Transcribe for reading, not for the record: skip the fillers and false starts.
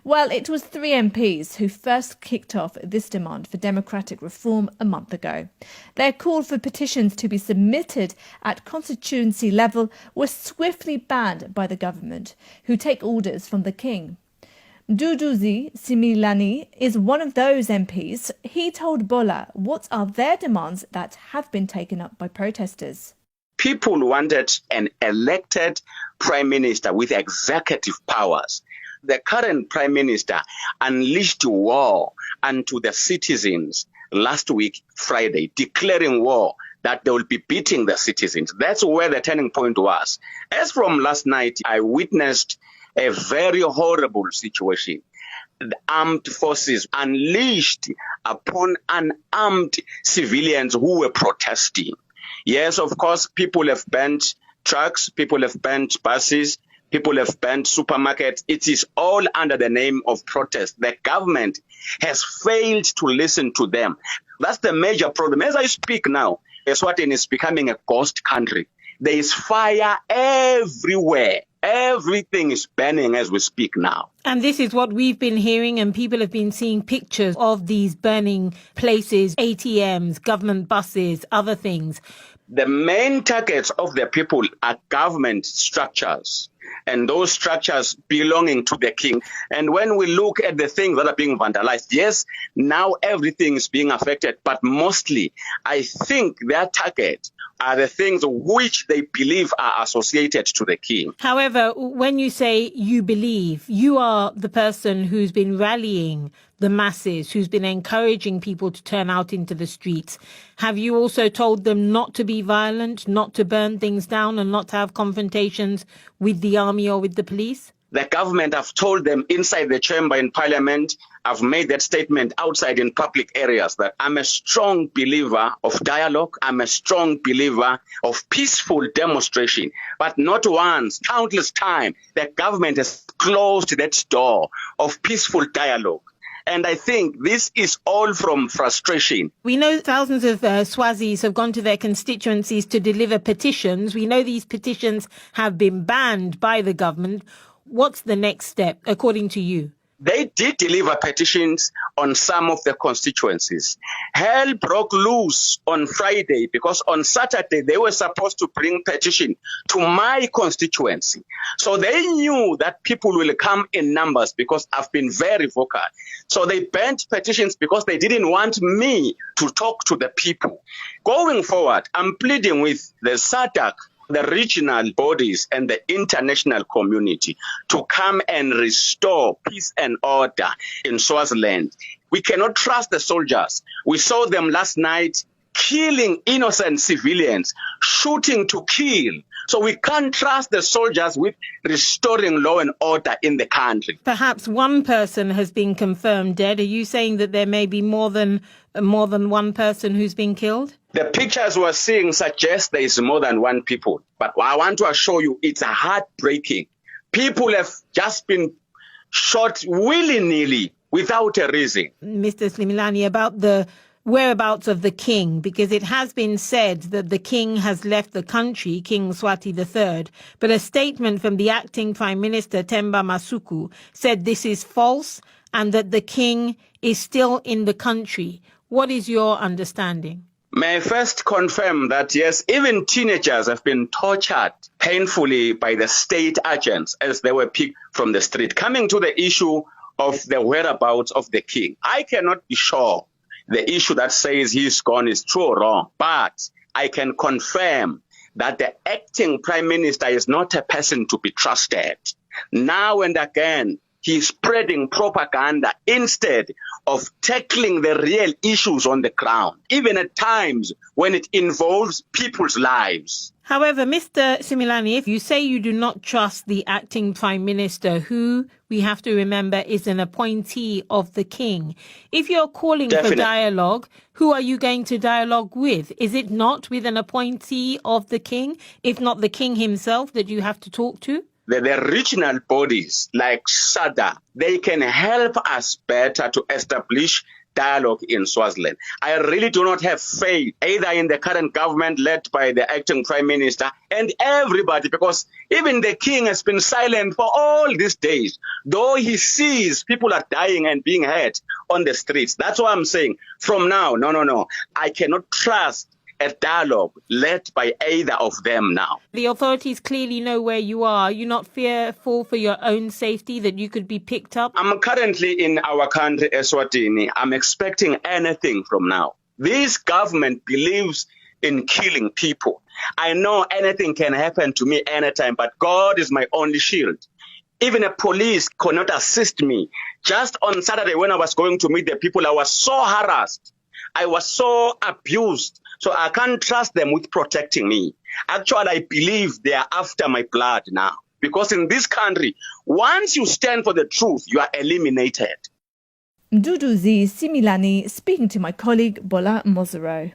Well, it was 3 MPs who first kicked off this demand for democratic reform a month ago. Their call for petitions to be submitted at constituency level was swiftly banned by the government, who take orders from the king. Duduzi Similani is one of those MPs. He told Bola what are their demands that have been taken up by protesters. People wanted an elected prime minister with executive powers. The current prime minister unleashed war onto the citizens last week, Friday, declaring war that they will be beating the citizens. That's where the turning point was. As from last night, I witnessed a very horrible situation. The armed forces unleashed upon unarmed civilians who were protesting. Yes, of course, people have burnt trucks, people have burnt buses, people have burnt supermarkets. It is all under the name of protest. The government has failed to listen to them. That's the major problem. As I speak now, Eswatini is becoming a ghost country. There is fire everywhere. Everything is burning as we speak now. And this is what we've been hearing, and people have been seeing pictures of these burning places, ATMs, government buses, other things. The main targets of the people are government structures, and those structures belonging to the king. And when we look at the things that are being vandalized, yes, now everything is being affected, but mostly I think their target are the things which they believe are associated to the king. However, when you say you believe, you are the person who's been rallying the masses, who's been encouraging people to turn out into the streets. Have you also told them not to be violent, not to burn things down, and not to have confrontations with the army or with the police? The government have told them inside the chamber in parliament. I've made that statement outside in public areas that I'm a strong believer of dialogue. I'm a strong believer of peaceful demonstration. But not once, countless times, the government has closed that door of peaceful dialogue. And I think this is all from frustration. We know thousands of Swazis have gone to their constituencies to deliver petitions. We know these petitions have been banned by the government. What's the next step, according to you? They did deliver petitions on some of the constituencies. Hell broke loose on Friday because on Saturday they were supposed to bring petition to my constituency. So they knew that people will come in numbers because I've been very vocal. So they burnt petitions because they didn't want me to talk to the people. Going forward, I'm pleading with the SADC, the regional bodies and the international community to come and restore peace and order in Swaziland. We cannot trust the soldiers. We saw them last night killing innocent civilians, shooting to kill. So we can't trust the soldiers with restoring law and order in the country. Perhaps one person has been confirmed dead. Are you saying that there may be more than one person who's been killed? The pictures we're seeing suggest there is more than one people. But I want to assure you, it's heartbreaking. People have just been shot willy-nilly without a reason. Mr. Similani, about the whereabouts of the king, because it has been said that the king has left the country, King Mswati III, but a statement from the acting Prime Minister, Themba Masuku, said this is false and that the king is still in the country. What is your understanding? May I first confirm that, yes, even teenagers have been tortured painfully by the state agents as they were picked from the street. Coming to the issue of the whereabouts of the king, I cannot be sure the issue that says he's gone is true or wrong, but I can confirm that the acting prime minister is not a person to be trusted. Now and again, he's spreading propaganda instead of tackling the real issues on the ground, even at times when it involves people's lives. However, Mr. Similani, if you say you do not trust the acting prime minister, who we have to remember is an appointee of the king, if you're calling for dialogue, who are you going to dialogue with? Is it not with an appointee of the king, if not the king himself, that you have to talk to? The regional bodies like SADC, they can help us better to establish dialogue in Swaziland. I really do not have faith either in the current government led by the acting prime minister and everybody, because even the king has been silent for all these days, though he sees people are dying and being hurt on the streets. That's why I'm saying from now, no, I cannot trust a dialogue led by either of them now. The authorities clearly know where you are. Are you not fearful for your own safety that you could be picked up? I'm currently in our country, Eswatini. I'm expecting anything from now. This government believes in killing people. I know anything can happen to me anytime, but God is my only shield. Even a police could not assist me. Just on Saturday when I was going to meet the people, I was so harassed. I was so abused. So I can't trust them with protecting me. Actually, I believe they are after my blood now. Because in this country, once you stand for the truth, you are eliminated. Mduduzi Similani speaking to my colleague Bola Mozero.